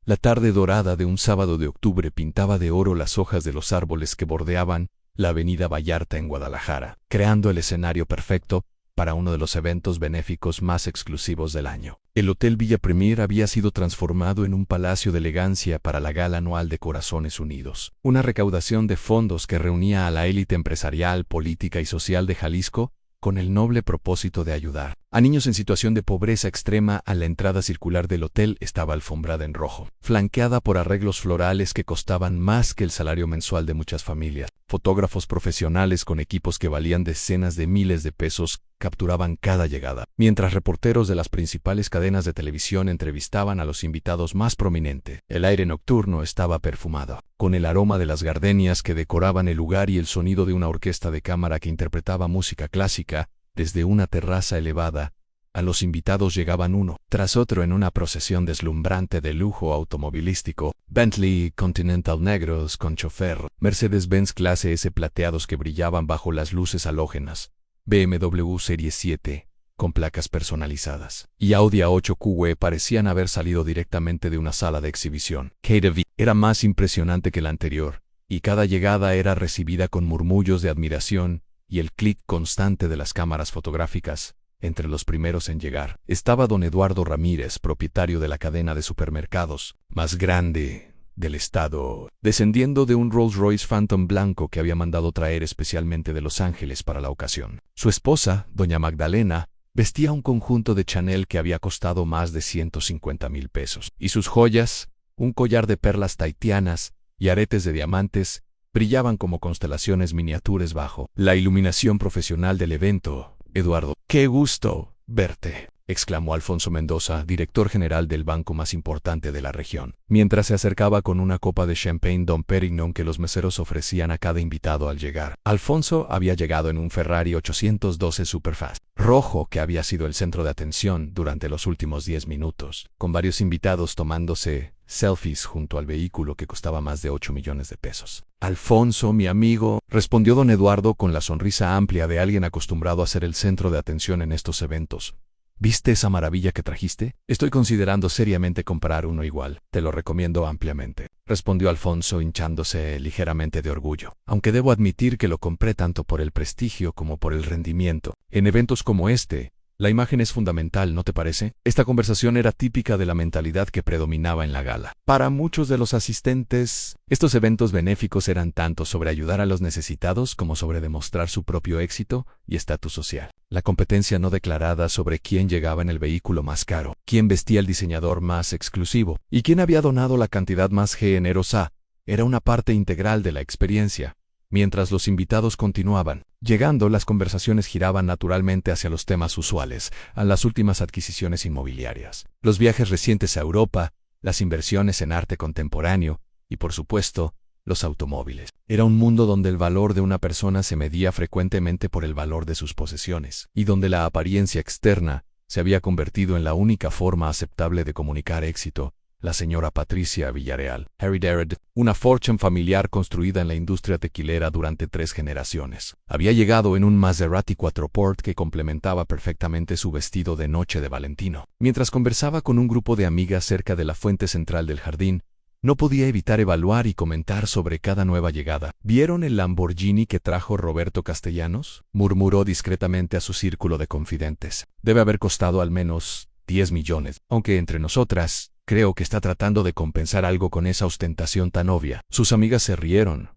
La tarde dorada de un sábado de octubre pintaba de oro las hojas de los árboles que bordeaban la avenida Vallarta en Guadalajara, creando el escenario perfecto para uno de los eventos benéficos más exclusivos del año. El Hotel Villa Premier había sido transformado en un palacio de elegancia para la gala anual de Corazones Unidos, una recaudación de fondos que reunía a la élite empresarial, política y social de Jalisco con el noble propósito de ayudar a niños en situación de pobreza extrema. A la entrada circular del hotel estaba alfombrada en rojo, flanqueada por arreglos florales que costaban más que el salario mensual de muchas familias. Fotógrafos profesionales con equipos que valían decenas de miles de pesos capturaban cada llegada, mientras reporteros de las principales cadenas de televisión entrevistaban a los invitados más prominentes. El aire nocturno estaba perfumado, con el aroma de las gardenias que decoraban el lugar y el sonido de una orquesta de cámara que interpretaba música clásica. Desde una terraza elevada, a los invitados llegaban uno tras otro en una procesión deslumbrante de lujo automovilístico: Bentley Continental negros con chofer, Mercedes-Benz clase S plateados que brillaban bajo las luces halógenas, BMW Serie 7 con placas personalizadas, y Audi A8 QE parecían haber salido directamente de una sala de exhibición. KTV era más impresionante que la anterior, y cada llegada era recibida con murmullos de admiración y el clic constante de las cámaras fotográficas. Entre los primeros en llegar estaba don Eduardo Ramírez, propietario de la cadena de supermercados más grande del estado, descendiendo de un Rolls Royce Phantom blanco que había mandado traer especialmente de Los Ángeles para la ocasión. Su esposa, doña Magdalena, vestía un conjunto de Chanel que había costado más de 150,000 pesos, y sus joyas, un collar de perlas tahitianas y aretes de diamantes, brillaban como constelaciones miniaturas bajo la iluminación profesional del evento. «Eduardo, qué gusto verte», exclamó Alfonso Mendoza, director general del banco más importante de la región, mientras se acercaba con una copa de champagne Dom Perignon que los meseros ofrecían a cada invitado al llegar. Alfonso había llegado en un Ferrari 812 Superfast rojo que había sido el centro de atención durante los últimos 10 minutos, con varios invitados tomándose selfies junto al vehículo que costaba más de 8 millones de pesos. «Alfonso, mi amigo», respondió don Eduardo con la sonrisa amplia de alguien acostumbrado a ser el centro de atención en estos eventos. «¿Viste esa maravilla que trajiste? Estoy considerando seriamente comprar uno igual. Te lo recomiendo ampliamente», respondió Alfonso hinchándose ligeramente de orgullo. «Aunque debo admitir que lo compré tanto por el prestigio como por el rendimiento. En eventos como este, la imagen es fundamental, ¿no te parece?». Esta conversación era típica de la mentalidad que predominaba en la gala. Para muchos de los asistentes, estos eventos benéficos eran tanto sobre ayudar a los necesitados como sobre demostrar su propio éxito y estatus social. La competencia no declarada sobre quién llegaba en el vehículo más caro, quién vestía el diseñador más exclusivo y quién había donado la cantidad más generosa era una parte integral de la experiencia. Mientras los invitados continuaban llegando, las conversaciones giraban naturalmente hacia los temas usuales, a las últimas adquisiciones inmobiliarias, los viajes recientes a Europa, las inversiones en arte contemporáneo y, por supuesto, los automóviles. Era un mundo donde el valor de una persona se medía frecuentemente por el valor de sus posesiones, y donde la apariencia externa se había convertido en la única forma aceptable de comunicar éxito. La señora Patricia Villarreal, Harry Darrett, una fortune familiar construida en la industria tequilera durante 3 generaciones, había llegado en un Maserati Quattroporte que complementaba perfectamente su vestido de noche de Valentino. Mientras conversaba con un grupo de amigas cerca de la fuente central del jardín, no podía evitar evaluar y comentar sobre cada nueva llegada. «¿Vieron el Lamborghini que trajo Roberto Castellanos?», murmuró discretamente a su círculo de confidentes. «Debe haber costado al menos 10 millones, aunque entre nosotras, creo que está tratando de compensar algo con esa ostentación tan obvia». Sus amigas se rieron,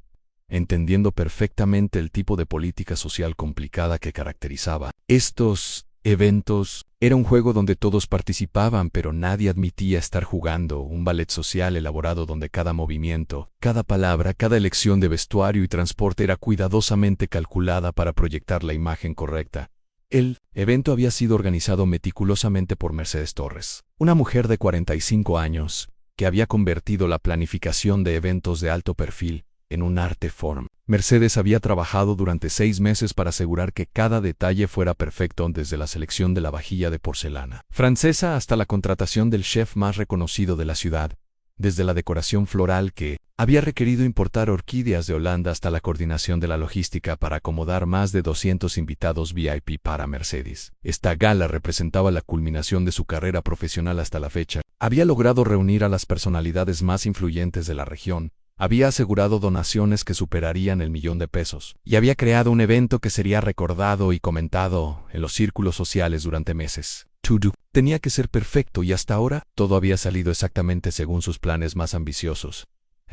entendiendo perfectamente el tipo de política social complicada que caracterizaba estos eventos. Era un juego donde todos participaban, pero nadie admitía estar jugando, un ballet social elaborado donde cada movimiento, cada palabra, cada elección de vestuario y transporte era cuidadosamente calculada para proyectar la imagen correcta. El evento había sido organizado meticulosamente por Mercedes Torres, una mujer de 45 años, que había convertido la planificación de eventos de alto perfil en un arte form. Mercedes había trabajado durante 6 meses para asegurar que cada detalle fuera perfecto, desde la selección de la vajilla de porcelana francesa hasta la contratación del chef más reconocido de la ciudad, desde la decoración floral que había requerido importar orquídeas de Holanda hasta la coordinación de la logística para acomodar más de 200 invitados VIP para Mercedes. Esta gala representaba la culminación de su carrera profesional hasta la fecha. Había logrado reunir a las personalidades más influyentes de la región, había asegurado donaciones que superarían el $1.000.000 y había creado un evento que sería recordado y comentado en los círculos sociales durante meses. Todo tenía que ser perfecto y hasta ahora todo había salido exactamente según sus planes más ambiciosos.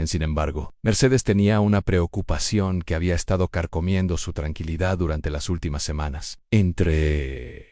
Sin embargo, Mercedes tenía una preocupación que había estado carcomiendo su tranquilidad durante las últimas semanas. Entre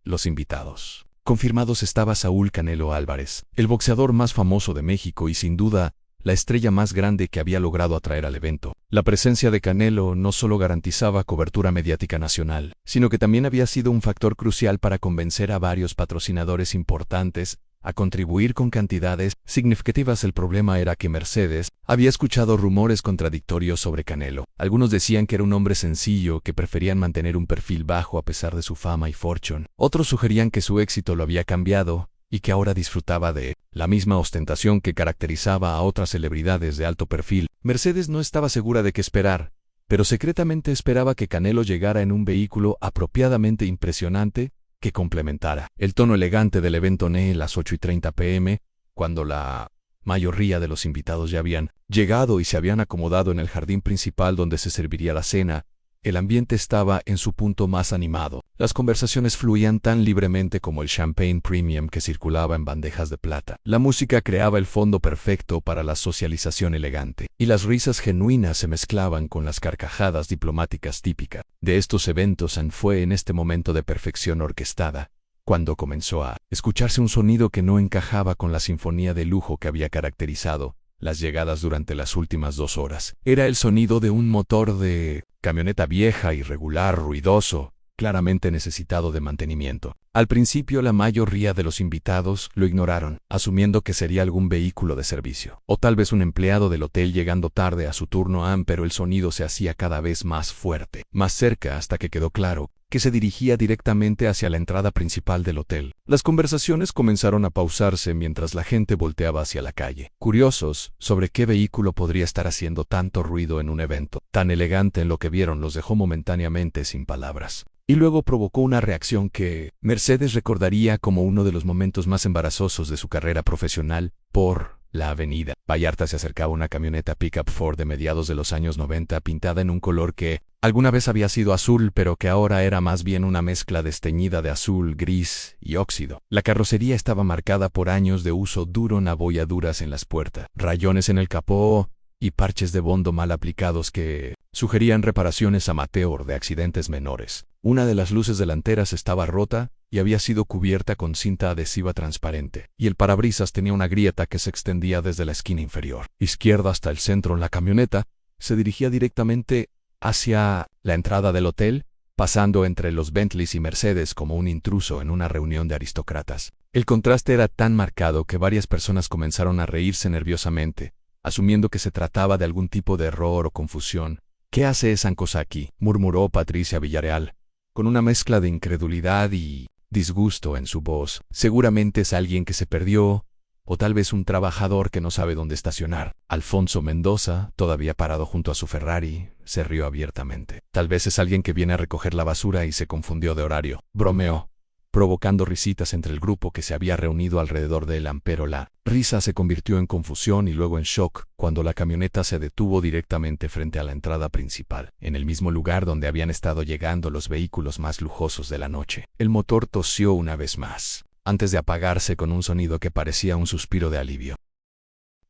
los invitados confirmados estaba Saúl Canelo Álvarez, el boxeador más famoso de México y sin duda la estrella más grande que había logrado atraer al evento. La presencia de Canelo no solo garantizaba cobertura mediática nacional, sino que también había sido un factor crucial para convencer a varios patrocinadores importantes a contribuir con cantidades significativas. El problema era que Mercedes había escuchado rumores contradictorios sobre Canelo. Algunos decían que era un hombre sencillo, que preferían mantener un perfil bajo a pesar de su fama y fortune. Otros sugerían que su éxito lo había cambiado y que ahora disfrutaba de la misma ostentación que caracterizaba a otras celebridades de alto perfil. Mercedes no estaba segura de qué esperar, pero secretamente esperaba que Canelo llegara en un vehículo apropiadamente impresionante que complementara el tono elegante del evento. A las 8:30 p.m., cuando la mayoría de los invitados ya habían llegado y se habían acomodado en el jardín principal donde se serviría la cena, el ambiente estaba en su punto más animado. Las conversaciones fluían tan libremente como el champagne premium que circulaba en bandejas de plata. La música creaba el fondo perfecto para la socialización elegante, y las risas genuinas se mezclaban con las carcajadas diplomáticas típicas de estos eventos. Fue en este momento de perfección orquestada cuando comenzó a escucharse un sonido que no encajaba con la sinfonía de lujo que había caracterizado las llegadas durante las últimas 2 horas. Era el sonido de un motor de camioneta vieja, irregular, ruidoso, claramente necesitado de mantenimiento. Al principio la mayoría de los invitados lo ignoraron, asumiendo que sería algún vehículo de servicio, o tal vez un empleado del hotel llegando tarde a su turno. Pero el sonido se hacía cada vez más fuerte, más cerca, hasta que quedó claro que se dirigía directamente hacia la entrada principal del hotel. Las conversaciones comenzaron a pausarse mientras la gente volteaba hacia la calle, curiosos sobre qué vehículo podría estar haciendo tanto ruido en un evento tan elegante. Lo que vieron los dejó momentáneamente sin palabras, y luego provocó una reacción que Mercedes recordaría como uno de los momentos más embarazosos de su carrera profesional. Por la avenida Vallarta se acercaba una camioneta pickup Ford de mediados de los años 90 pintada en un color que alguna vez había sido azul, pero que ahora era más bien una mezcla desteñida de azul, gris y óxido. La carrocería estaba marcada por años de uso duro, abolladuras en las puertas, rayones en el capó y parches de bondo mal aplicados que sugerían reparaciones amateur de accidentes menores. Una de las luces delanteras estaba rota y había sido cubierta con cinta adhesiva transparente, y el parabrisas tenía una grieta que se extendía desde la esquina inferior izquierda hasta el centro. La camioneta se dirigía directamente hacia la entrada del hotel, pasando entre los Bentleys y Mercedes como un intruso en una reunión de aristócratas. El contraste era tan marcado que varias personas comenzaron a reírse nerviosamente, asumiendo que se trataba de algún tipo de error o confusión. «¿Qué hace esa cosa aquí?», murmuró Patricia Villarreal, con una mezcla de incredulidad y disgusto en su voz. «Seguramente es alguien que se perdió, o tal vez un trabajador que no sabe dónde estacionar». Alfonso Mendoza, todavía parado junto a su Ferrari, se rió abiertamente. «Tal vez es alguien que viene a recoger la basura y se confundió de horario», bromeó, provocando risitas entre el grupo que se había reunido alrededor de él. Pero la risa se convirtió en confusión y luego en shock cuando la camioneta se detuvo directamente frente a la entrada principal, en el mismo lugar donde habían estado llegando los vehículos más lujosos de la noche. El motor tosió una vez más, antes de apagarse con un sonido que parecía un suspiro de alivio.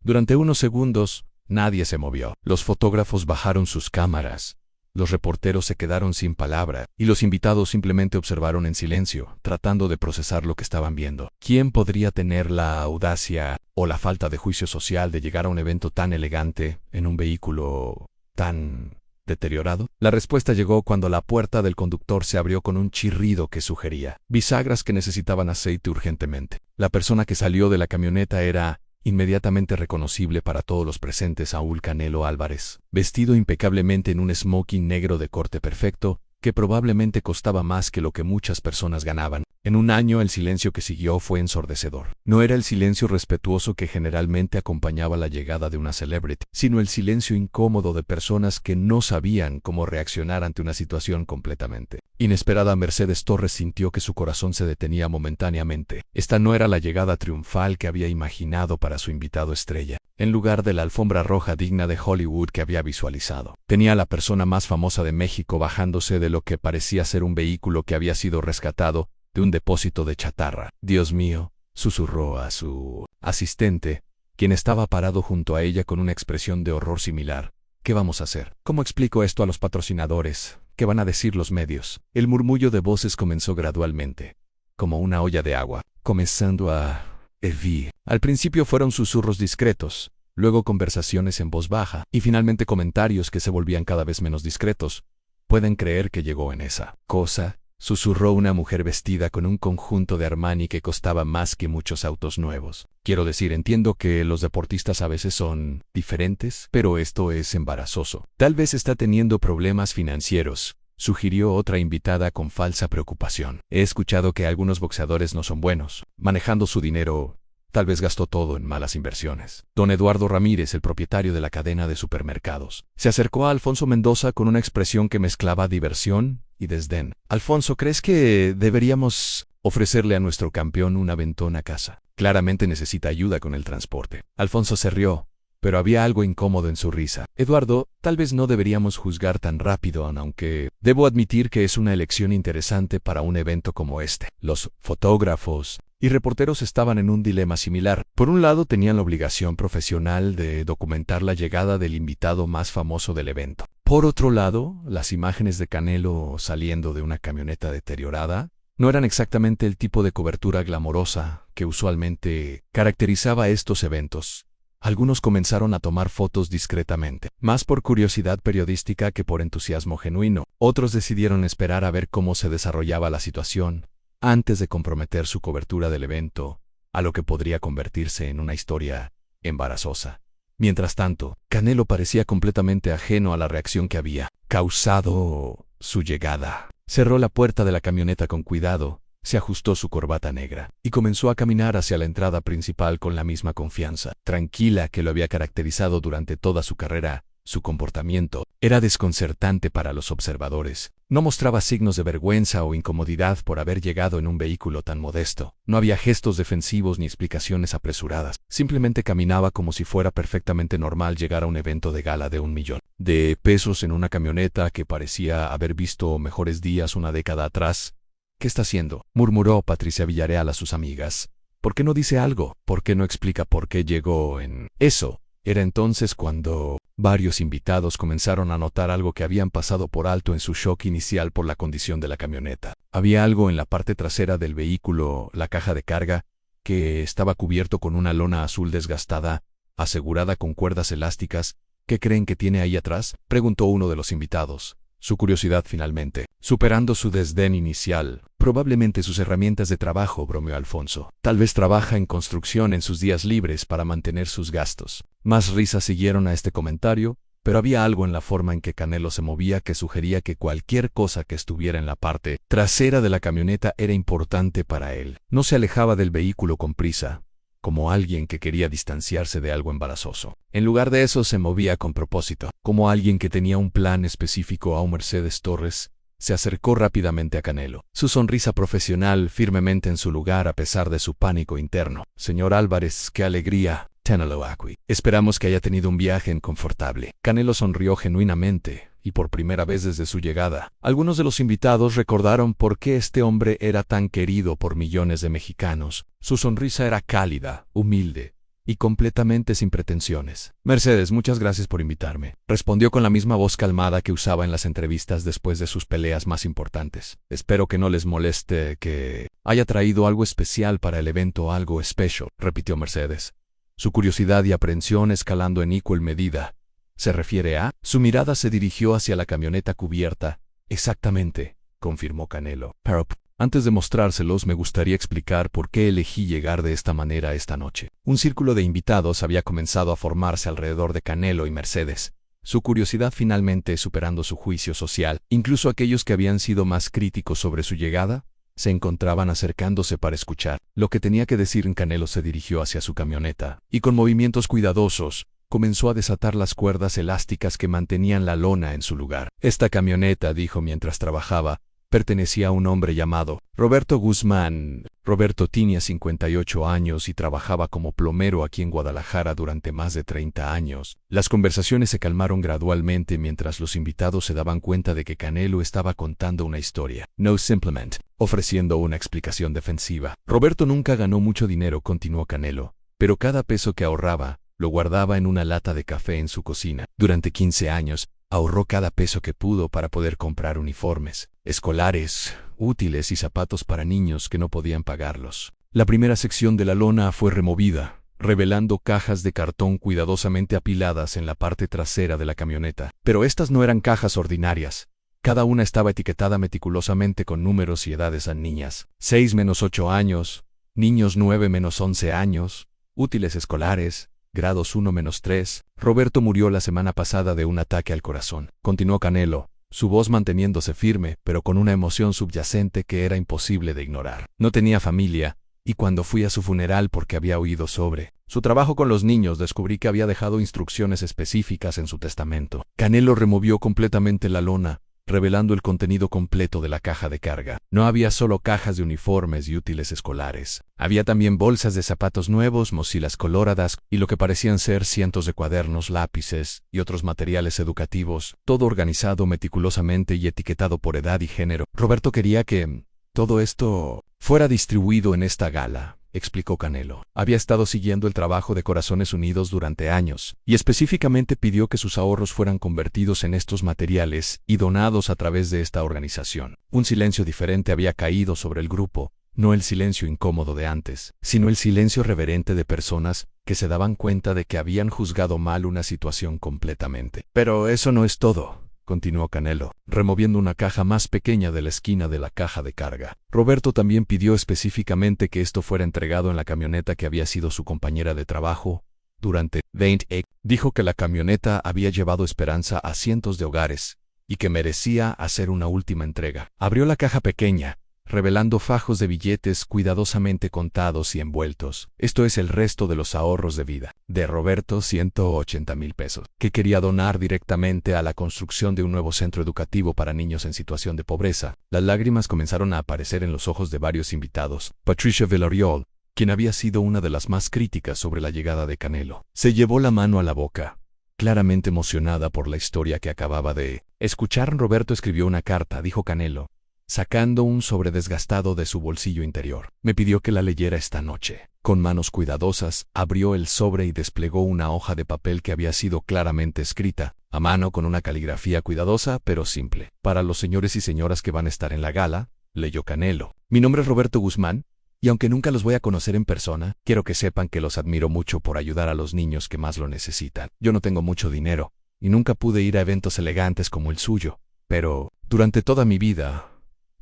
Durante unos segundos, nadie se movió. Los fotógrafos bajaron sus cámaras. Los reporteros se quedaron sin palabra, y los invitados simplemente observaron en silencio, tratando de procesar lo que estaban viendo. ¿Quién podría tener la audacia o la falta de juicio social de llegar a un evento tan elegante en un vehículo tan deteriorado? La respuesta llegó cuando la puerta del conductor se abrió con un chirrido que sugería bisagras que necesitaban aceite urgentemente. La persona que salió de la camioneta era inmediatamente reconocible para todos los presentes: Saúl Canelo Álvarez, vestido impecablemente en un smoking negro de corte perfecto, que probablemente costaba más que lo que muchas personas ganaban. En un año el silencio que siguió fue ensordecedor. No era el silencio respetuoso que generalmente acompañaba la llegada de una celebrity, sino el silencio incómodo de personas que no sabían cómo reaccionar ante una situación completamente inesperada. Mercedes Torres sintió que su corazón se detenía momentáneamente. Esta no era la llegada triunfal que había imaginado para su invitado estrella. En lugar de la alfombra roja digna de Hollywood que había visualizado, tenía a la persona más famosa de México bajándose de lo que parecía ser un vehículo que había sido rescatado de un depósito de chatarra. «Dios mío», susurró a su asistente, quien estaba parado junto a ella con una expresión de horror similar. «¿Qué vamos a hacer? ¿Cómo explico esto a los patrocinadores? ¿Qué van a decir los medios?». El murmullo de voces comenzó gradualmente, como una olla de agua, comenzando a hervir. Al principio fueron susurros discretos, luego conversaciones en voz baja, y finalmente comentarios que se volvían cada vez menos discretos. «¿Pueden creer que llegó en esa cosa?», susurró una mujer vestida con un conjunto de Armani que costaba más que muchos autos nuevos. «Quiero decir, entiendo que los deportistas a veces son diferentes, pero esto es embarazoso. Tal vez está teniendo problemas financieros», sugirió otra invitada con falsa preocupación. «He escuchado que algunos boxeadores no son buenos manejando su dinero. Tal vez gastó todo en malas inversiones». Don Eduardo Ramírez, el propietario de la cadena de supermercados, se acercó a Alfonso Mendoza con una expresión que mezclaba diversión y desdén. «Alfonso, ¿crees que deberíamos ofrecerle a nuestro campeón un aventón a casa? Claramente necesita ayuda con el transporte». Alfonso se rió, pero había algo incómodo en su risa. «Eduardo, tal vez no deberíamos juzgar tan rápido, aunque debo admitir que es una elección interesante para un evento como este». Los fotógrafos y reporteros estaban en un dilema similar. Por un lado, tenían la obligación profesional de documentar la llegada del invitado más famoso del evento. Por otro lado, las imágenes de Canelo saliendo de una camioneta deteriorada no eran exactamente el tipo de cobertura glamorosa que usualmente caracterizaba estos eventos. Algunos comenzaron a tomar fotos discretamente, más por curiosidad periodística que por entusiasmo genuino. Otros decidieron esperar a ver cómo se desarrollaba la situación antes de comprometer su cobertura del evento a lo que podría convertirse en una historia embarazosa. Mientras tanto, Canelo parecía completamente ajeno a la reacción que había causado su llegada. Cerró la puerta de la camioneta con cuidado, se ajustó su corbata negra y comenzó a caminar hacia la entrada principal con la misma confianza tranquila que lo había caracterizado durante toda su carrera. Su comportamiento era desconcertante para los observadores. No mostraba signos de vergüenza o incomodidad por haber llegado en un vehículo tan modesto. No había gestos defensivos ni explicaciones apresuradas. Simplemente caminaba como si fuera perfectamente normal llegar a un evento de gala de $1 millón de pesos en una camioneta que parecía haber visto mejores días una década atrás. «¿Qué está haciendo?», murmuró Patricia Villarreal a sus amigas. «¿Por qué no dice algo? ¿Por qué no explica por qué llegó en eso?». Era entonces cuando varios invitados comenzaron a notar algo que habían pasado por alto en su shock inicial por la condición de la camioneta. Había algo en la parte trasera del vehículo, la caja de carga, que estaba cubierto con una lona azul desgastada, asegurada con cuerdas elásticas. «¿Qué creen que tiene ahí atrás?», preguntó uno de los invitados. Su curiosidad finalmente, superando su desdén inicial. «Probablemente sus herramientas de trabajo», bromeó Alfonso. «Tal vez trabaja en construcción en sus días libres para mantener sus gastos». Más risas siguieron a este comentario, pero había algo en la forma en que Canelo se movía que sugería que cualquier cosa que estuviera en la parte trasera de la camioneta era importante para él. No se alejaba del vehículo con prisa, como alguien que quería distanciarse de algo embarazoso. En lugar de eso se movía con propósito, como alguien que tenía un plan específico. A Mercedes Torres se acercó rápidamente a Canelo, su sonrisa profesional firmemente en su lugar a pesar de su pánico interno. «Señor Álvarez, qué alegría. Ténelo aquí. Esperamos que haya tenido un viaje confortable». Canelo sonrió genuinamente, y por primera vez desde su llegada, algunos de los invitados recordaron por qué este hombre era tan querido por millones de mexicanos. Su sonrisa era cálida, humilde y completamente sin pretensiones. «Mercedes, muchas gracias por invitarme», respondió con la misma voz calmada que usaba en las entrevistas después de sus peleas más importantes. «Espero que no les moleste que haya traído algo especial para el evento». «Algo especial», repitió Mercedes, su curiosidad y aprehensión escalando en igual medida. «¿Se refiere a?». Su mirada se dirigió hacia la camioneta cubierta. «Exactamente», confirmó Canelo. «Pero antes de mostrárselos me gustaría explicar por qué elegí llegar de esta manera esta noche». Un círculo de invitados había comenzado a formarse alrededor de Canelo y Mercedes, su curiosidad finalmente superando su juicio social. Incluso aquellos que habían sido más críticos sobre su llegada, se encontraban acercándose para escuchar lo que tenía que decir. Canelo se dirigió hacia su camioneta, y con movimientos cuidadosos, comenzó a desatar las cuerdas elásticas que mantenían la lona en su lugar. Esta camioneta, dijo mientras trabajaba, pertenecía a un hombre llamado Roberto Guzmán. Roberto tenía 58 años y trabajaba como plomero aquí en Guadalajara durante más de 30 años. Las conversaciones se calmaron gradualmente mientras los invitados se daban cuenta de que Canelo estaba contando una historia, no simplemente ofreciendo una explicación defensiva. Roberto nunca ganó mucho dinero, continuó Canelo, pero cada peso que ahorraba, lo guardaba en una lata de café en su cocina. Durante 15 años, ahorró cada peso que pudo para poder comprar uniformes escolares, útiles y zapatos para niños que no podían pagarlos. La primera sección de la lona fue removida, revelando cajas de cartón cuidadosamente apiladas en la parte trasera de la camioneta. Pero estas no eran cajas ordinarias. Cada una estaba etiquetada meticulosamente con números y edades a niñas. 6-8 años, niños 9-11 años, útiles escolares, grados 1-3. Roberto murió la semana pasada de un ataque al corazón. Continuó Canelo, su voz manteniéndose firme, pero con una emoción subyacente que era imposible de ignorar. No tenía familia, y cuando fui a su funeral porque había oído sobre su trabajo con los niños, descubrí que había dejado instrucciones específicas en su testamento. Canelo removió completamente la lona, revelando el contenido completo de la caja de carga. No había solo cajas de uniformes y útiles escolares. Había también bolsas de zapatos nuevos, mochilas coloradas y lo que parecían ser cientos de cuadernos, lápices y otros materiales educativos, todo organizado meticulosamente y etiquetado por edad y género. Roberto quería que todo esto fuera distribuido en esta gala, explicó Canelo. Había estado siguiendo el trabajo de Corazones Unidos durante años, y específicamente pidió que sus ahorros fueran convertidos en estos materiales y donados a través de esta organización. Un silencio diferente había caído sobre el grupo, no el silencio incómodo de antes, sino el silencio reverente de personas que se daban cuenta de que habían juzgado mal una situación completamente. Pero eso no es todo, continuó Canelo, removiendo una caja más pequeña de la esquina de la caja de carga. Roberto también pidió específicamente que esto fuera entregado en la camioneta que había sido su compañera de trabajo durante 20 años. Dijo que la camioneta había llevado esperanza a cientos de hogares y que merecía hacer una última entrega. Abrió la caja pequeña, revelando fajos de billetes cuidadosamente contados y envueltos. Esto es el resto de los ahorros de vida de Roberto, 180,000 pesos, que quería donar directamente a la construcción de un nuevo centro educativo para niños en situación de pobreza. Las lágrimas comenzaron a aparecer en los ojos de varios invitados. Patricia Villarreal, quien había sido una de las más críticas sobre la llegada de Canelo, se llevó la mano a la boca, claramente emocionada por la historia que acababa de escuchar. Roberto escribió una carta, dijo Canelo, sacando un sobre desgastado de su bolsillo interior. Me pidió que la leyera esta noche. Con manos cuidadosas, abrió el sobre y desplegó una hoja de papel que había sido claramente escrita, a mano con una caligrafía cuidadosa pero simple. Para los señores y señoras que van a estar en la gala, leyó Canelo. Mi nombre es Roberto Guzmán, y aunque nunca los voy a conocer en persona, quiero que sepan que los admiro mucho por ayudar a los niños que más lo necesitan. Yo no tengo mucho dinero, y nunca pude ir a eventos elegantes como el suyo, pero durante toda mi vida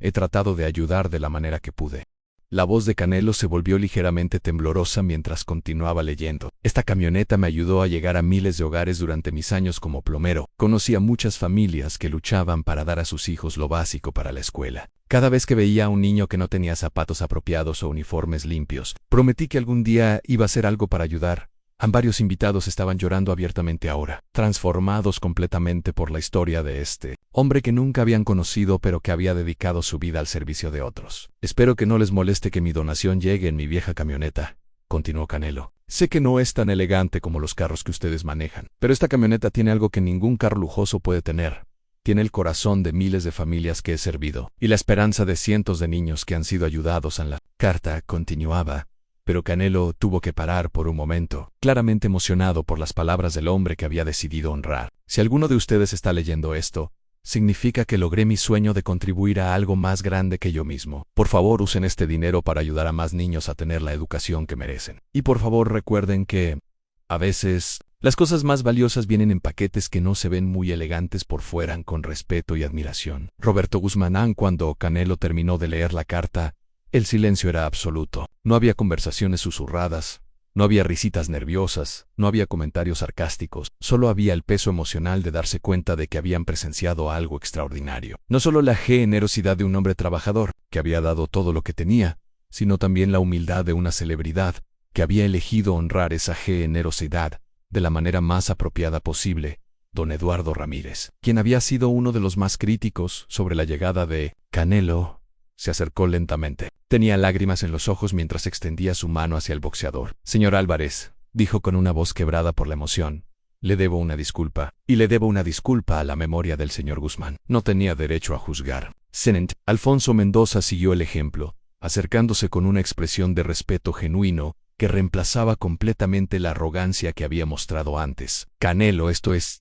he tratado de ayudar de la manera que pude. La voz de Canelo se volvió ligeramente temblorosa mientras continuaba leyendo. Esta camioneta me ayudó a llegar a miles de hogares durante mis años como plomero. Conocí a muchas familias que luchaban para dar a sus hijos lo básico para la escuela. Cada vez que veía a un niño que no tenía zapatos apropiados o uniformes limpios, prometí que algún día iba a hacer algo para ayudar. Varios invitados estaban llorando abiertamente ahora, transformados completamente por la historia de este hombre que nunca habían conocido pero que había dedicado su vida al servicio de otros. Espero que no les moleste que mi donación llegue en mi vieja camioneta, continuó Canelo. Sé que no es tan elegante como los carros que ustedes manejan, pero esta camioneta tiene algo que ningún carro lujoso puede tener. Tiene el corazón de miles de familias que he servido y la esperanza de cientos de niños que han sido ayudados en la carta. Continuaba, pero Canelo tuvo que parar por un momento, claramente emocionado por las palabras del hombre que había decidido honrar. Si alguno de ustedes está leyendo esto, significa que logré mi sueño de contribuir a algo más grande que yo mismo. Por favor, usen este dinero para ayudar a más niños a tener la educación que merecen. Y por favor recuerden que, a veces, las cosas más valiosas vienen en paquetes que no se ven muy elegantes por fuera. Con respeto y admiración, Roberto Guzmán. Cuando Canelo terminó de leer la carta, el silencio era absoluto. No había conversaciones susurradas, No había risitas nerviosas, no había comentarios sarcásticos, solo había el peso emocional de darse cuenta de que habían presenciado algo extraordinario. No solo la generosidad de un hombre trabajador, que había dado todo lo que tenía, sino también la humildad de una celebridad, que había elegido honrar esa generosidad de la manera más apropiada posible, don Eduardo Ramírez, quien había sido uno de los más críticos sobre la llegada de Canelo. Se acercó lentamente. Tenía lágrimas en los ojos mientras extendía su mano hacia el boxeador. Señor Álvarez, dijo con una voz quebrada por la emoción, le debo una disculpa, y le debo una disculpa a la memoria del señor Guzmán. No tenía derecho a juzgar. Senent. Alfonso Mendoza siguió el ejemplo, acercándose con una expresión de respeto genuino que reemplazaba completamente la arrogancia que había mostrado antes. Canelo, esto es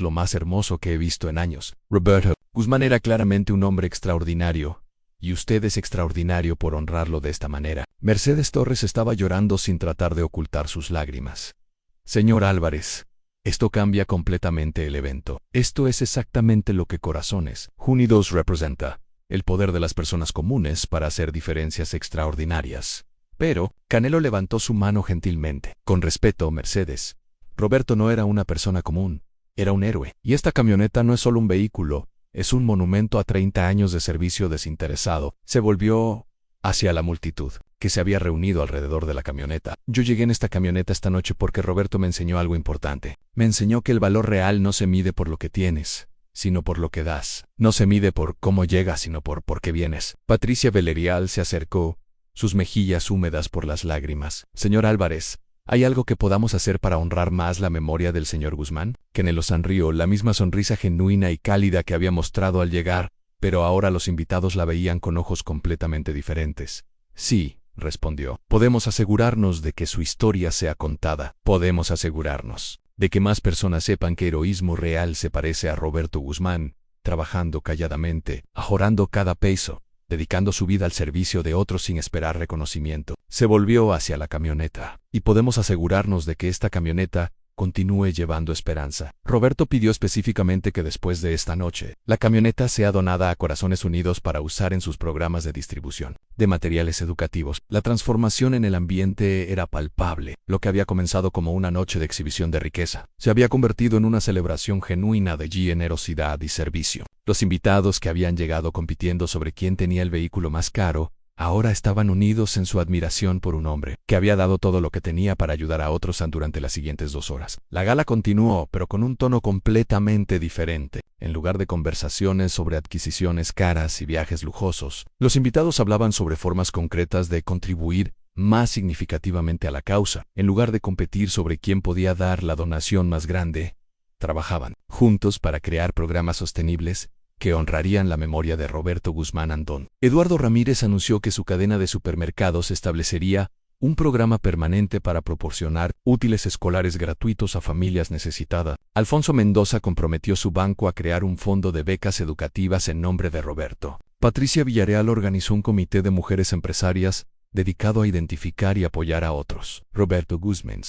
lo más hermoso que he visto en años. Roberto Guzmán era claramente un hombre extraordinario, y usted es extraordinario por honrarlo de esta manera. Mercedes Torres estaba llorando sin tratar de ocultar sus lágrimas. Señor Álvarez, esto cambia completamente el evento. Esto es exactamente lo que Corazones Unidos representa, el poder de las personas comunes para hacer diferencias extraordinarias. Pero, Canelo levantó su mano gentilmente. Con respeto, Mercedes. Roberto no era una persona común, era un héroe. Y esta camioneta no es solo un vehículo, es un monumento a 30 años de servicio desinteresado. Se volvió hacia la multitud, que se había reunido alrededor de la camioneta. Yo llegué en esta camioneta esta noche porque Roberto me enseñó algo importante. Me enseñó que el valor real no se mide por lo que tienes, sino por lo que das. No se mide por cómo llegas, sino por qué vienes. Patricia Villarreal se acercó, sus mejillas húmedas por las lágrimas. Señor Álvarez, ¿hay algo que podamos hacer para honrar más la memoria del señor Guzmán? Canelo sonrió, la misma sonrisa genuina y cálida que había mostrado al llegar, pero ahora los invitados la veían con ojos completamente diferentes. Sí, respondió. Podemos asegurarnos de que su historia sea contada. Podemos asegurarnos de que más personas sepan que heroísmo real se parece a Roberto Guzmán, trabajando calladamente, ahorrando cada peso, dedicando su vida al servicio de otros sin esperar reconocimiento. Se volvió hacia la camioneta. Y podemos asegurarnos de que esta camioneta continúe llevando esperanza. Roberto pidió específicamente que después de esta noche, la camioneta sea donada a Corazones Unidos para usar en sus programas de distribución de materiales educativos. La transformación en el ambiente era palpable. Lo que había comenzado como una noche de exhibición de riqueza se había convertido en una celebración genuina de generosidad y servicio. Los invitados que habían llegado compitiendo sobre quién tenía el vehículo más caro, ahora estaban unidos en su admiración por un hombre que había dado todo lo que tenía para ayudar a otros durante las siguientes 2 horas. La gala continuó, pero con un tono completamente diferente. En lugar de conversaciones sobre adquisiciones caras y viajes lujosos, los invitados hablaban sobre formas concretas de contribuir más significativamente a la causa. En lugar de competir sobre quién podía dar la donación más grande, trabajaban juntos para crear programas sostenibles que honrarían la memoria de Roberto Guzmán Antón. Eduardo Ramírez anunció que su cadena de supermercados establecería un programa permanente para proporcionar útiles escolares gratuitos a familias necesitadas. Alfonso Mendoza comprometió su banco a crear un fondo de becas educativas en nombre de Roberto. Patricia Villarreal organizó un comité de mujeres empresarias dedicado a identificar y apoyar a otros. Roberto Guzmán,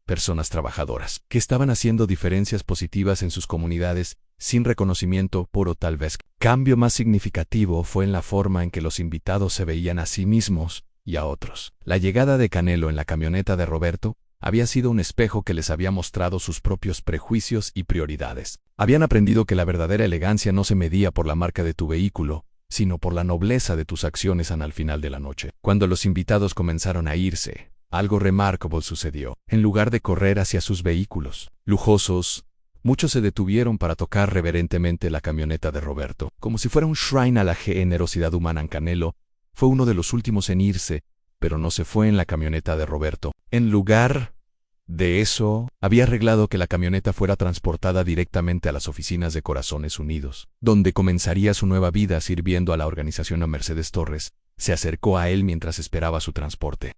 personas trabajadoras, que estaban haciendo diferencias positivas en sus comunidades, sin reconocimiento por o tal vez. Cambio más significativo fue en la forma en que los invitados se veían a sí mismos y a otros. La llegada de Canelo en la camioneta de Roberto había sido un espejo que les había mostrado sus propios prejuicios y prioridades. Habían aprendido que la verdadera elegancia no se medía por la marca de tu vehículo, sino por la nobleza de tus acciones al final de la noche. Cuando los invitados comenzaron a irse, algo remarcable sucedió. En lugar de correr hacia sus vehículos lujosos, muchos se detuvieron para tocar reverentemente la camioneta de Roberto, como si fuera un shrine a la generosidad humana. Canelo fue uno de los últimos en irse, pero no se fue en la camioneta de Roberto. En lugar de eso, había arreglado que la camioneta fuera transportada directamente a las oficinas de Corazones Unidos, donde comenzaría su nueva vida sirviendo a la organización. A Mercedes Torres se acercó a él mientras esperaba su transporte.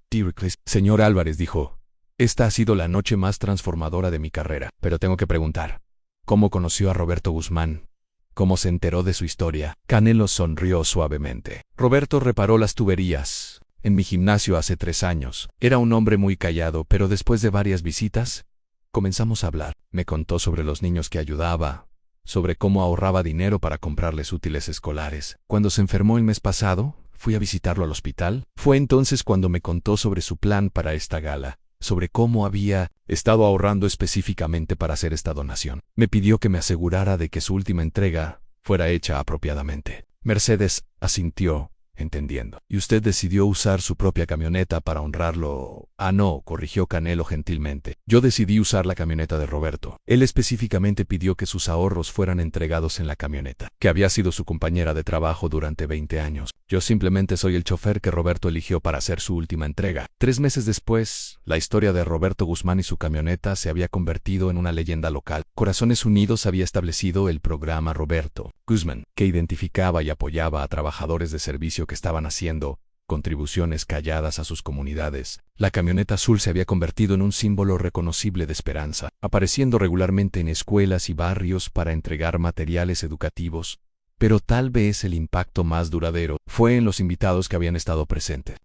Señor Álvarez, dijo, esta ha sido la noche más transformadora de mi carrera, pero tengo que preguntar, ¿cómo conoció a Roberto Guzmán? ¿Cómo se enteró de su historia? Canelo sonrió suavemente. Roberto reparó las tuberías en mi gimnasio hace 3 años. Era un hombre muy callado, pero después de varias visitas, comenzamos a hablar. Me contó sobre los niños que ayudaba, sobre cómo ahorraba dinero para comprarles útiles escolares. Cuando se enfermó el mes pasado, fui a visitarlo al hospital. Fue entonces cuando me contó sobre su plan para esta gala, sobre cómo había estado ahorrando específicamente para hacer esta donación. Me pidió que me asegurara de que su última entrega fuera hecha apropiadamente. Mercedes asintió, entendiendo. ¿Y usted decidió usar su propia camioneta para honrarlo? Ah, no, corrigió Canelo gentilmente. Yo decidí usar la camioneta de Roberto. Él específicamente pidió que sus ahorros fueran entregados en la camioneta, que había sido su compañera de trabajo durante 20 años. Yo simplemente soy el chofer que Roberto eligió para hacer su última entrega. 3 meses después, la historia de Roberto Guzmán y su camioneta se había convertido en una leyenda local. Corazones Unidos había establecido el programa Roberto Guzmán, que identificaba y apoyaba a trabajadores de servicio que estaban haciendo contribuciones calladas a sus comunidades. La camioneta azul se había convertido en un símbolo reconocible de esperanza, apareciendo regularmente en escuelas y barrios para entregar materiales educativos. Pero tal vez el impacto más duradero fue en los invitados que habían estado presentes.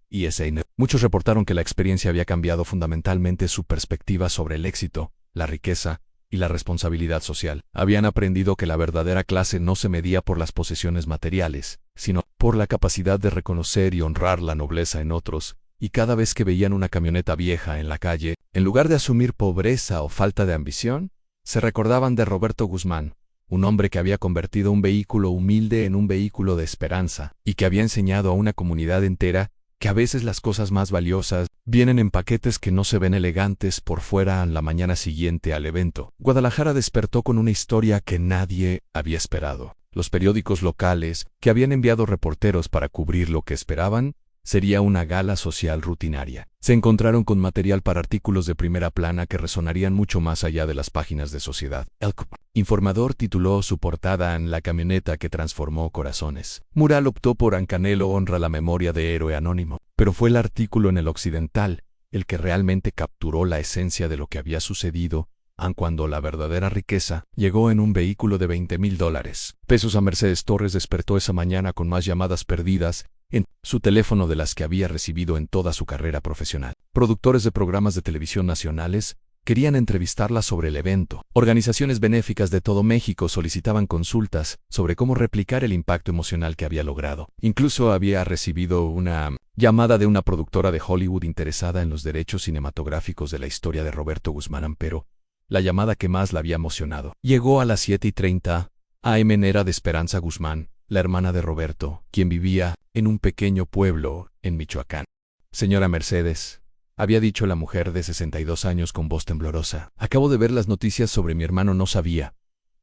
Muchos reportaron que la experiencia había cambiado fundamentalmente su perspectiva sobre el éxito, la riqueza y la responsabilidad social. Habían aprendido que la verdadera clase no se medía por las posesiones materiales, sino por la capacidad de reconocer y honrar la nobleza en otros, y cada vez que veían una camioneta vieja en la calle, en lugar de asumir pobreza o falta de ambición, se recordaban de Roberto Guzmán, un hombre que había convertido un vehículo humilde en un vehículo de esperanza, y que había enseñado a una comunidad entera que a veces las cosas más valiosas vienen en paquetes que no se ven elegantes por fuera la mañana siguiente al evento. Guadalajara despertó con una historia que nadie había esperado. Los periódicos locales, que habían enviado reporteros para cubrir lo que esperaban, sería una gala social rutinaria. Se encontraron con material para artículos de primera plana que resonarían mucho más allá de las páginas de Sociedad. El Informador tituló su portada en La camioneta que transformó corazones. Mural optó por Canelo honra la memoria de héroe anónimo, pero fue el artículo en El Occidental el que realmente capturó la esencia de lo que había sucedido, aun cuando la verdadera riqueza llegó en un vehículo de $20,000. Pesos a Mercedes Torres despertó esa mañana con más llamadas perdidas en su teléfono de las que había recibido en toda su carrera profesional. Productores de programas de televisión nacionales querían entrevistarla sobre el evento. Organizaciones benéficas de todo México solicitaban consultas sobre cómo replicar el impacto emocional que había logrado. Incluso había recibido una llamada de una productora de Hollywood interesada en los derechos cinematográficos de la historia de Roberto Guzmán, pero la llamada que más la había emocionado llegó a las 7:30 a.m. Era de Esperanza Guzmán, la hermana de Roberto, quien vivía en un pequeño pueblo en Michoacán. Señora Mercedes, había dicho la mujer de 62 años con voz temblorosa, acabo de ver las noticias sobre mi hermano, no sabía.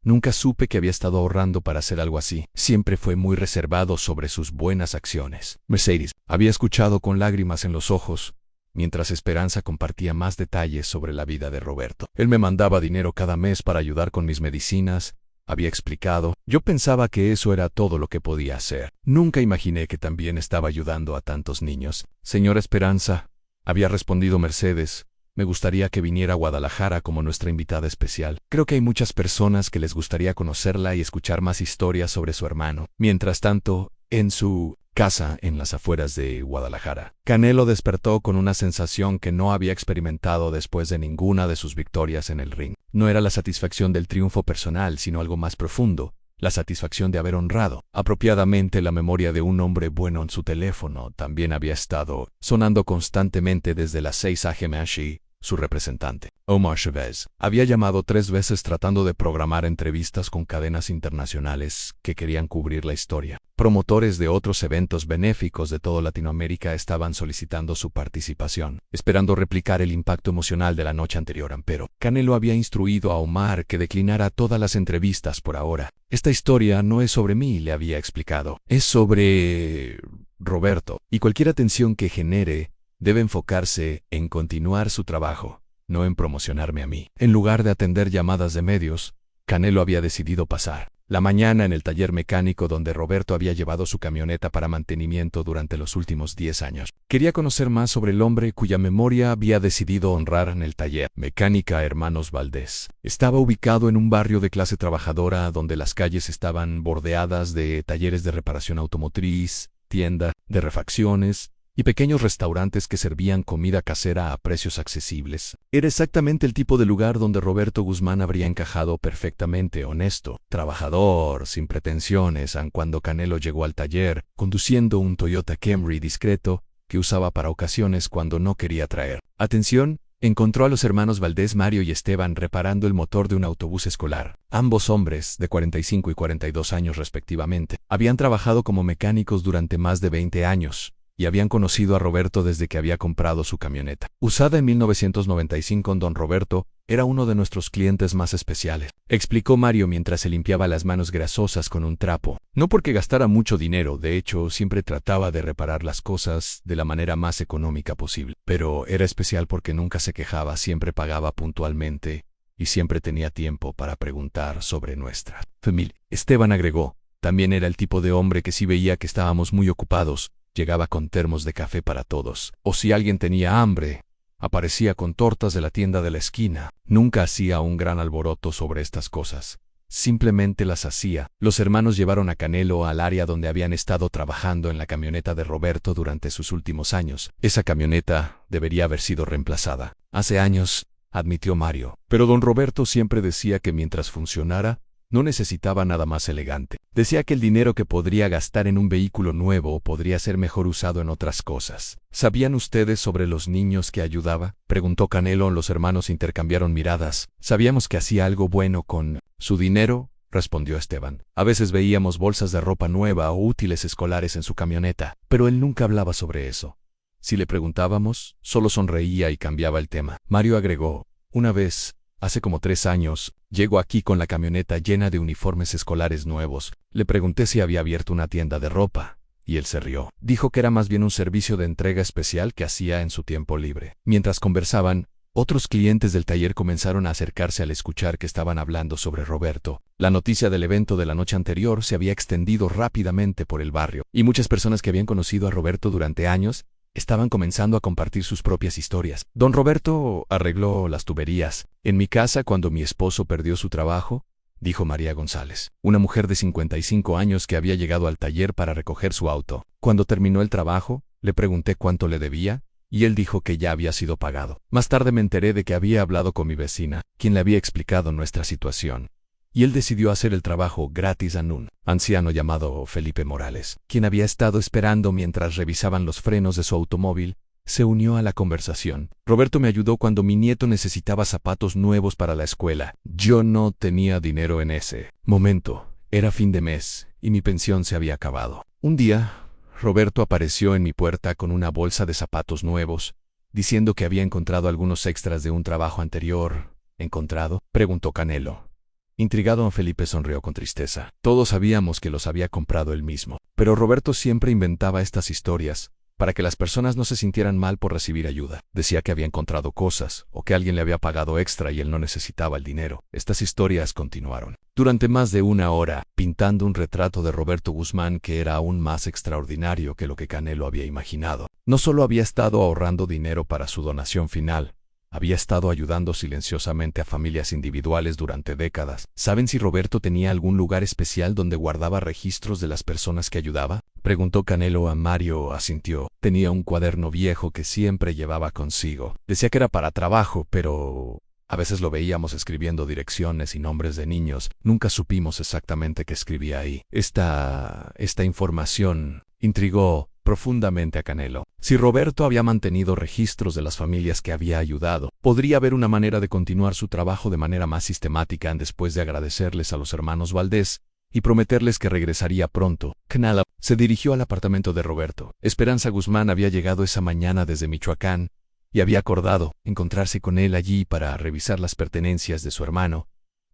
Nunca supe que había estado ahorrando para hacer algo así. Siempre fue muy reservado sobre sus buenas acciones. Mercedes había escuchado con lágrimas en los ojos, mientras Esperanza compartía más detalles sobre la vida de Roberto. Él me mandaba dinero cada mes para ayudar con mis medicinas, había explicado. Yo pensaba que eso era todo lo que podía hacer. Nunca imaginé que también estaba ayudando a tantos niños. Señora Esperanza, había respondido Mercedes, me gustaría que viniera a Guadalajara como nuestra invitada especial. Creo que hay muchas personas que les gustaría conocerla y escuchar más historias sobre su hermano. Mientras tanto, en su casa en las afueras de Guadalajara, Canelo despertó con una sensación que no había experimentado después de ninguna de sus victorias en el ring. No era la satisfacción del triunfo personal, sino algo más profundo, la satisfacción de haber honrado apropiadamente la memoria de un hombre bueno. En su teléfono también había estado sonando constantemente desde las 6 a.m. Su representante, Omar Chavez, había llamado 3 veces tratando de programar entrevistas con cadenas internacionales que querían cubrir la historia. Promotores de otros eventos benéficos de toda Latinoamérica estaban solicitando su participación, esperando replicar el impacto emocional de la noche anterior. Pero Canelo había instruido a Omar que declinara todas las entrevistas por ahora. Esta historia no es sobre mí, le había explicado. Es sobre Roberto, y cualquier atención que genere debe enfocarse en continuar su trabajo, no en promocionarme a mí. En lugar de atender llamadas de medios, Canelo había decidido pasar la mañana en el taller mecánico donde Roberto había llevado su camioneta para mantenimiento durante los últimos 10 años. Quería conocer más sobre el hombre cuya memoria había decidido honrar en el taller Mecánica Hermanos Valdés. Estaba ubicado en un barrio de clase trabajadora donde las calles estaban bordeadas de talleres de reparación automotriz, tienda de refacciones y pequeños restaurantes que servían comida casera a precios accesibles. Era exactamente el tipo de lugar donde Roberto Guzmán habría encajado perfectamente, honesto, trabajador, sin pretensiones, aun cuando Canelo llegó al taller, conduciendo un Toyota Camry discreto que usaba para ocasiones cuando no quería traer atención. Encontró a los hermanos Valdés, Mario y Esteban, reparando el motor de un autobús escolar. Ambos hombres, de 45 y 42 años respectivamente, habían trabajado como mecánicos durante más de 20 años y habían conocido a Roberto desde que había comprado su camioneta. Usada en 1995, don Roberto era uno de nuestros clientes más especiales, explicó Mario mientras se limpiaba las manos grasosas con un trapo. No porque gastara mucho dinero, de hecho, siempre trataba de reparar las cosas de la manera más económica posible. Pero era especial porque nunca se quejaba, siempre pagaba puntualmente y siempre tenía tiempo para preguntar sobre nuestra familia. Esteban agregó, también era el tipo de hombre que si veía que estábamos muy ocupados, llegaba con termos de café para todos, o si alguien tenía hambre, aparecía con tortas de la tienda de la esquina. Nunca hacía un gran alboroto sobre estas cosas, simplemente las hacía. Los hermanos llevaron a Canelo al área donde habían estado trabajando en la camioneta de Roberto durante sus últimos años. Esa camioneta debería haber sido reemplazada hace años, admitió Mario, pero don Roberto siempre decía que mientras funcionara, no necesitaba nada más elegante. Decía que el dinero que podría gastar en un vehículo nuevo podría ser mejor usado en otras cosas. ¿Sabían ustedes sobre los niños que ayudaba?, preguntó Canelo. Los hermanos intercambiaron miradas. Sabíamos que hacía algo bueno con su dinero, respondió Esteban. A veces veíamos bolsas de ropa nueva o útiles escolares en su camioneta, pero él nunca hablaba sobre eso. Si le preguntábamos, solo sonreía y cambiaba el tema. Mario agregó, una vez, hace como 3 años, llegó aquí con la camioneta llena de uniformes escolares nuevos. Le pregunté si había abierto una tienda de ropa, y él se rió. Dijo que era más bien un servicio de entrega especial que hacía en su tiempo libre. Mientras conversaban, otros clientes del taller comenzaron a acercarse al escuchar que estaban hablando sobre Roberto. La noticia del evento de la noche anterior se había extendido rápidamente por el barrio, y muchas personas que habían conocido a Roberto durante años estaban comenzando a compartir sus propias historias. Don Roberto arregló las tuberías en mi casa cuando mi esposo perdió su trabajo, dijo María González, una mujer de 55 años que había llegado al taller para recoger su auto. Cuando terminó el trabajo, le pregunté cuánto le debía, y él dijo que ya había sido pagado. Más tarde me enteré de que había hablado con mi vecina, quien le había explicado nuestra situación, y él decidió hacer el trabajo gratis a un anciano llamado Felipe Morales, quien había estado esperando mientras revisaban los frenos de su automóvil. Se unió a la conversación. Roberto me ayudó cuando mi nieto necesitaba zapatos nuevos para la escuela. Yo no tenía dinero en ese momento. Era fin de mes y mi pensión se había acabado. Un día, Roberto apareció en mi puerta con una bolsa de zapatos nuevos, diciendo que había encontrado algunos extras de un trabajo anterior. ¿Encontrado?, preguntó Canelo. Intrigado, don Felipe sonrió con tristeza. Todos sabíamos que los había comprado él mismo, pero Roberto siempre inventaba estas historias para que las personas no se sintieran mal por recibir ayuda. Decía que había encontrado cosas, o que alguien le había pagado extra y él no necesitaba el dinero. Estas historias continuaron durante más de 1 hora, pintando un retrato de Roberto Guzmán que era aún más extraordinario que lo que Canelo había imaginado. No solo había estado ahorrando dinero para su donación final, había estado ayudando silenciosamente a familias individuales durante décadas. ¿Saben si Roberto tenía algún lugar especial donde guardaba registros de las personas que ayudaba?, preguntó Canelo. A Mario asintió. Tenía un cuaderno viejo que siempre llevaba consigo. Decía que era para trabajo, pero a veces lo veíamos escribiendo direcciones y nombres de niños. Nunca supimos exactamente qué escribía ahí. Esta información intrigó profundamente a Canelo. Si Roberto había mantenido registros de las familias que había ayudado, podría haber una manera de continuar su trabajo de manera más sistemática después de agradecerles a los hermanos Valdés y prometerles que regresaría pronto. Canelo se dirigió al apartamento de Roberto. Esperanza Guzmán había llegado esa mañana desde Michoacán y había acordado encontrarse con él allí para revisar las pertenencias de su hermano.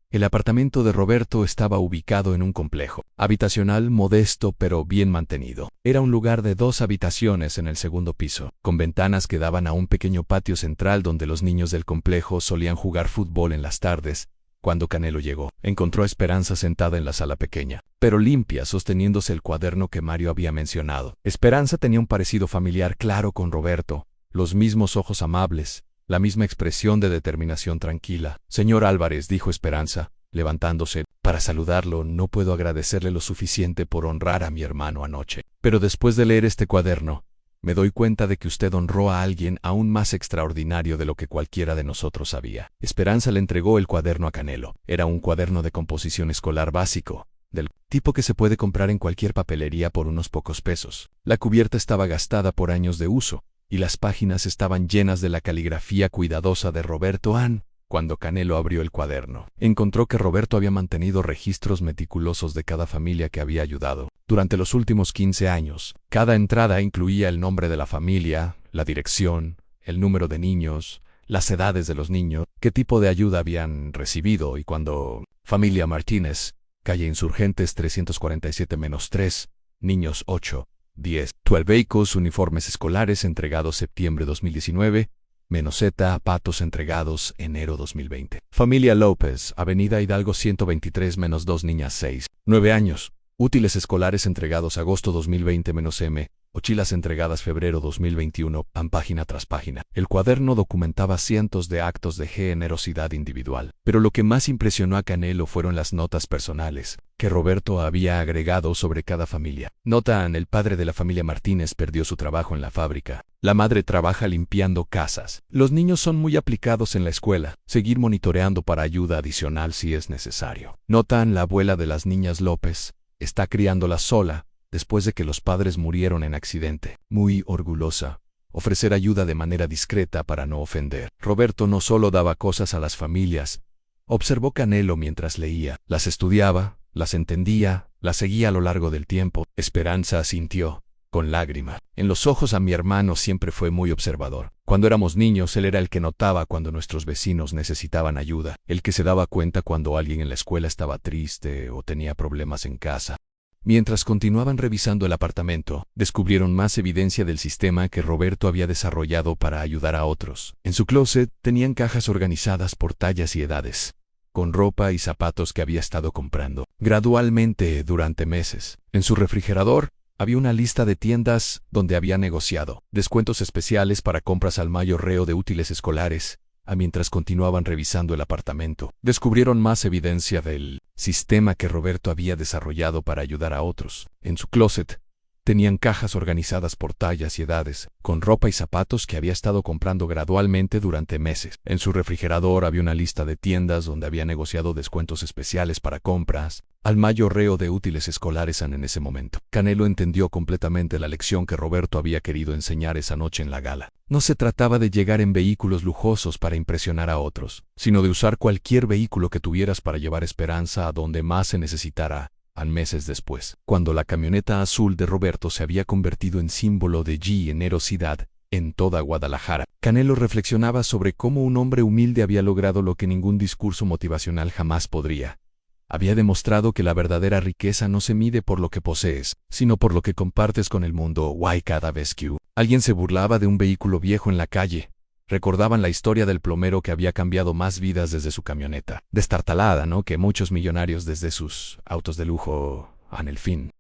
El apartamento de Roberto estaba ubicado en un complejo habitacional modesto pero bien mantenido. Era un lugar de 2 habitaciones en el segundo piso, con ventanas que daban a un pequeño patio central donde los niños del complejo solían jugar fútbol en las tardes. Cuando Canelo llegó, encontró a Esperanza sentada en la sala pequeña, pero limpia, sosteniéndose el cuaderno que Mario había mencionado. Esperanza tenía un parecido familiar claro con Roberto, los mismos ojos amables, la misma expresión de determinación tranquila. Señor Álvarez, dijo Esperanza, levantándose, para saludarlo. No puedo agradecerle lo suficiente por honrar a mi hermano anoche. Pero después de leer este cuaderno, Me doy cuenta de que usted honró a alguien aún más extraordinario de lo que cualquiera de nosotros sabía. Esperanza le entregó el cuaderno a Canelo. Era un cuaderno de composición escolar básico, del tipo que se puede comprar en cualquier papelería por unos pocos pesos. La cubierta estaba gastada por años de uso, y las páginas estaban llenas de la caligrafía cuidadosa de Roberto Ann. Cuando Canelo abrió el cuaderno, encontró que Roberto había mantenido registros meticulosos de cada familia que había ayudado. Durante los últimos 15 años, cada entrada incluía el nombre de la familia, la dirección, el número de niños, las edades de los niños, qué tipo de ayuda habían recibido y cuando familia Martínez, calle Insurgentes 347-3, niños 8, 10, 12 vehículos, uniformes escolares entregados septiembre 2019, -Z, patos entregados enero 2020. Familia López, Avenida Hidalgo 123-2, niñas 6, 9 años. Útiles escolares entregados agosto 2020-M. Mochilas entregadas febrero 2021, página tras página. El cuaderno documentaba cientos de actos de generosidad individual. Pero lo que más impresionó a Canelo fueron las notas personales que Roberto había agregado sobre cada familia. Notan: el padre de la familia Martínez perdió su trabajo en la fábrica. La madre trabaja limpiando casas. Los niños son muy aplicados en la escuela. Seguir monitoreando para ayuda adicional si es necesario. Notan: la abuela de las niñas López está criándolas sola después de que los padres murieron en accidente. Muy orgullosa. Ofrecer ayuda de manera discreta para no ofender. Roberto no solo daba cosas a las familias, observó Canelo mientras leía. Las estudiaba, las entendía, las seguía a lo largo del tiempo. Esperanza asintió, con lágrima en los ojos. A mi hermano siempre fue muy observador. Cuando éramos niños, él era el que notaba cuando nuestros vecinos necesitaban ayuda, el que se daba cuenta cuando alguien en la escuela estaba triste o tenía problemas en casa. Mientras continuaban revisando el apartamento, descubrieron más evidencia del sistema que Roberto había desarrollado para ayudar a otros. En su closet tenían cajas organizadas por tallas y edades, con ropa y zapatos que había estado comprando gradualmente durante meses. En su refrigerador había una lista de tiendas donde había negociado descuentos especiales para compras al mayoreo de útiles escolares. Mientras continuaban revisando el apartamento, descubrieron más evidencia del sistema que Roberto había desarrollado para ayudar a otros. En su closet tenían cajas organizadas por tallas y edades, con ropa y zapatos que había estado comprando gradualmente durante meses. En su refrigerador había una lista de tiendas donde había negociado descuentos especiales para compras al mayoreo de útiles escolares en ese momento. Canelo entendió completamente la lección que Roberto había querido enseñar esa noche en la gala. No se trataba de llegar en vehículos lujosos para impresionar a otros, sino de usar cualquier vehículo que tuvieras para llevar esperanza a donde más se necesitara. Meses después, cuando la camioneta azul de Roberto se había convertido en símbolo de generosidad en toda Guadalajara, Canelo reflexionaba sobre cómo un hombre humilde había logrado lo que ningún discurso motivacional jamás podría. Había demostrado que la verdadera riqueza no se mide por lo que posees, sino por lo que compartes con el mundo. Cada vez que alguien se burlaba de un vehículo viejo en la calle, recordaban la historia del plomero que había cambiado más vidas desde su camioneta destartalada, que muchos millonarios desde sus autos de lujo. En el fin,